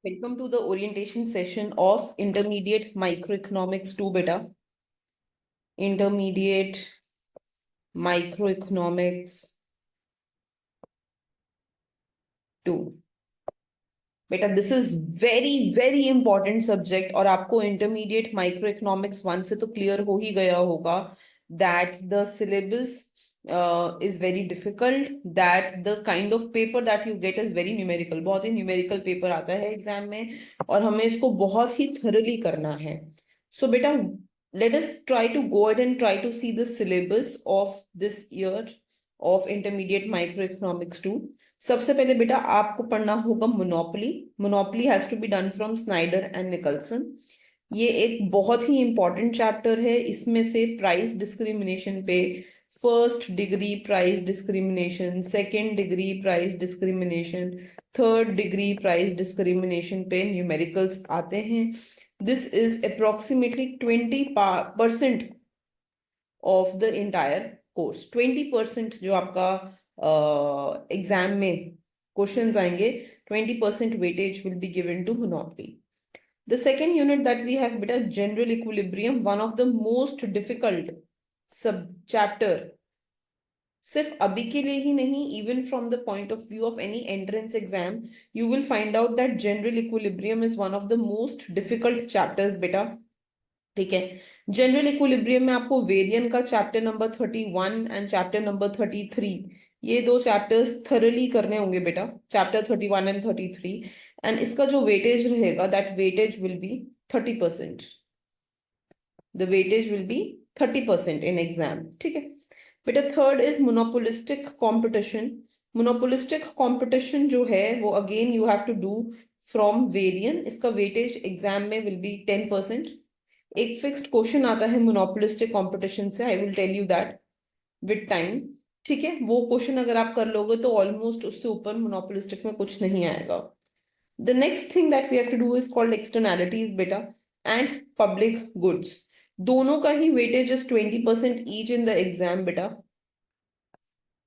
Welcome to the orientation session of Intermediate Microeconomics 2 beta. Intermediate Microeconomics 2. बेटा this is very very important subject और आपको intermediate micro one से तो clear हो ही गया होगा that the syllabus is very difficult, that the kind of paper that you get is very numerical. बहुत ही numerical paper आता है एग्जाम में और हमें इसको बहुत ही थरली करना है। सो बेटा let us try to go ahead and try to see the syllabus of this year of intermediate microeconomics 2. सबसे पहले बेटा आपको पढ़ना होगा monopoly. Monopoly has to be done from Snyder and Nicholson. ये एक बहुत ही इंपॉर्टेंट चैप्टर है। इसमें से प्राइस डिस्क्रिमिनेशन पे first degree price discrimination, second degree price discrimination, third degree price discrimination पे न्यूमेरिकल्स आते हैं। This is approximately 20% of the entire course. 20% जो आपका एग्जाम में क्वेश्चंस आएंगे, 20% weightage will be given to monopoly. The second unit that we have beta general equilibrium, one of the most difficult sub chapter। सिर्फ अभी के लिए ही नहीं, even from the point of view of any entrance exam, you will find out that general equilibrium is one of the most difficult chapters बेटा। ठीक है, general equilibrium में आपको वेरियन का chapter number 31 and chapter number 33, ये दो chapters thoroughly करने होंगे बेटा, चैप्टर 31 एंड 33। एंड इसका जो वेटेज रहेगा that weightage will be 30%। The weightage will be 30% in exam. ठीक है बेटा, third is monopolistic competition. Monopolistic competition जो है वो again you have to do from Varian. इसका वेटेज एग्जाम में विल बी 10%। एक फिक्स्ड क्वेश्चन आता है मोनोपोलिस्टिक कंपटीशन से, I will tell you that with time. ठीक है, वो क्वेश्चन अगर आप कर लोगे तो ऑलमोस्ट उससे ऊपर मोनोपोलिस्टिक में कुछ नहीं आएगा। The next thing that we have to do is called externalities बेटा एंड पब्लिक गुड्स। दोनों का ही weightage is 20% each in the exam बेटा।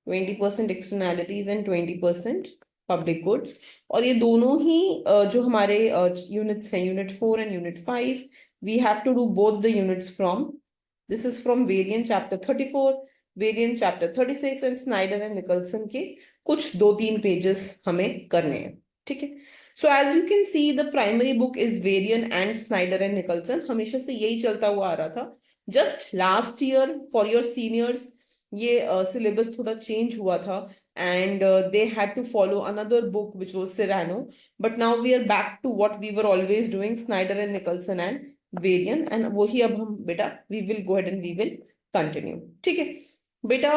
20% एक्सटर्नैलिटीज एंड 20% पब्लिक गुड्स। और ये दोनों ही जो हमारे यूनिट्स हैं, unit 4 and unit 5, we have to do both the units from, this is from variant chapter 34, variant chapter 36 and Snyder and Nicholson के कुछ 2-3 pages हमें करने हैं। ठीक है, so as you can see the primary book is Varian and Snyder and Nicholson. हमेशा से यही चलता हुआ आ रहा था। Just last year for your seniors ये सिलेबस थोड़ा चेंज हुआ था and they had to follow another book which was Cyrano, but now we are back to what we were always doing, Snyder and Nicholson and Varian. And वही अब हम बेटा we will go ahead and we will continue. ठीक है बेटा,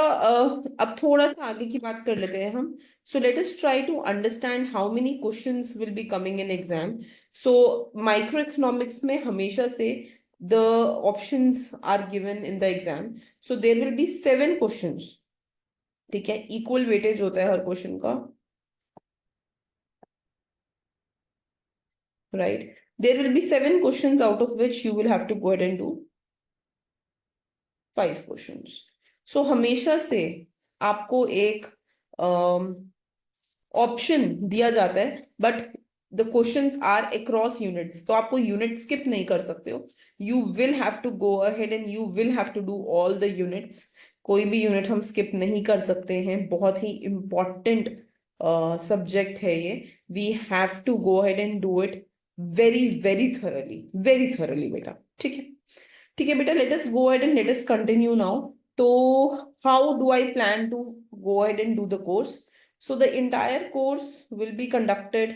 अब थोड़ा सा आगे की बात कर लेते हैं हम। So let us try to understand how many questions will be coming in exam. So micro economics में हमेशा से the options are given in the exam. So there will be 7 questions. ठीक है, इक्वल वेटेज होता है हर question का, right? There will be 7 questions, out of which you will have to go ahead and do 5 questions. So हमेशा से आपको एक ऑप्शन दिया जाता है, but the questions are across units, तो आपको यूनिट स्किप नहीं कर सकते हो। You will have to go ahead and you will have to do all the units. कोई भी यूनिट हम स्किप नहीं कर सकते हैं। बहुत ही इंपॉर्टेंट सब्जेक्ट है ये। We have to go ahead and do it very very thoroughly बेटा। ठीक है, ठीक है बेटा, let us go ahead and let us continue now. तो how do I plan to go ahead and do the course? So the entire course will be conducted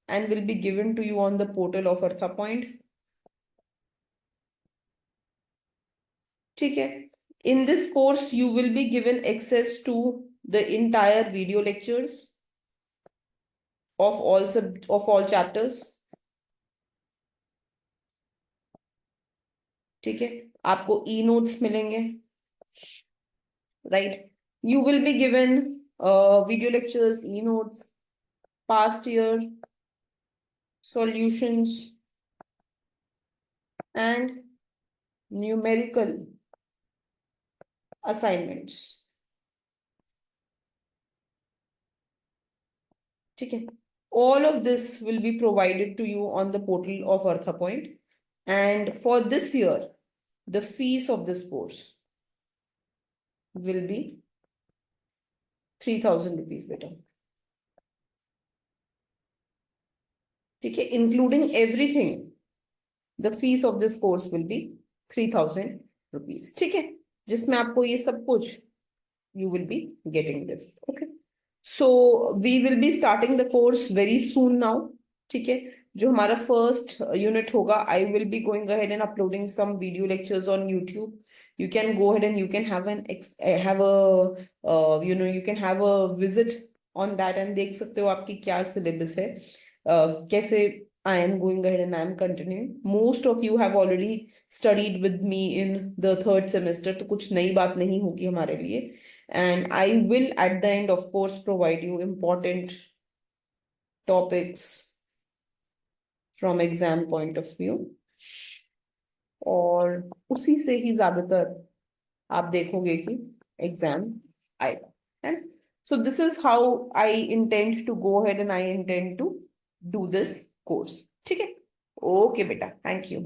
and will be given to you on the portal of ArthaPoint. ठीक है, in this course you will be given access to the entire video lectures of all chapters. ठीक है, आपको e notes मिलेंगे, right? You will be given video lectures, e notes, past year solutions and numerical assignments. ठीक है, All of this will be provided to you on the portal of ArthaPoint. And for this year, the fees of this course will be 3,000 rupees बेटा. ठीक है, including everything, the fees of this course will be 3,000 rupees. ठीक है, जिसमें आपको ये सब कुछ you will be getting this. Okay. So we will be starting the course very soon now. ठीक है, जो हमारा first unit होगा, I will be going ahead and uploading some video lectures on YouTube. You can go ahead and you can have you can have a visit on that and देख सकते हो आपकी क्या syllabus है, कैसे I am going ahead and I am continuing. Most of you have already studied with me in the third semester, तो कुछ नई बात नहीं होगी हमारे लिए. And I will at the end, of course, provide you important topics from exam point of view. और उसी से ही ज्यादातर आप देखोगे कि एग्जाम आएगा. And so this is how I intend to go ahead and I intend to do this course. ठीक है, ओके बेटा, थैंक यू.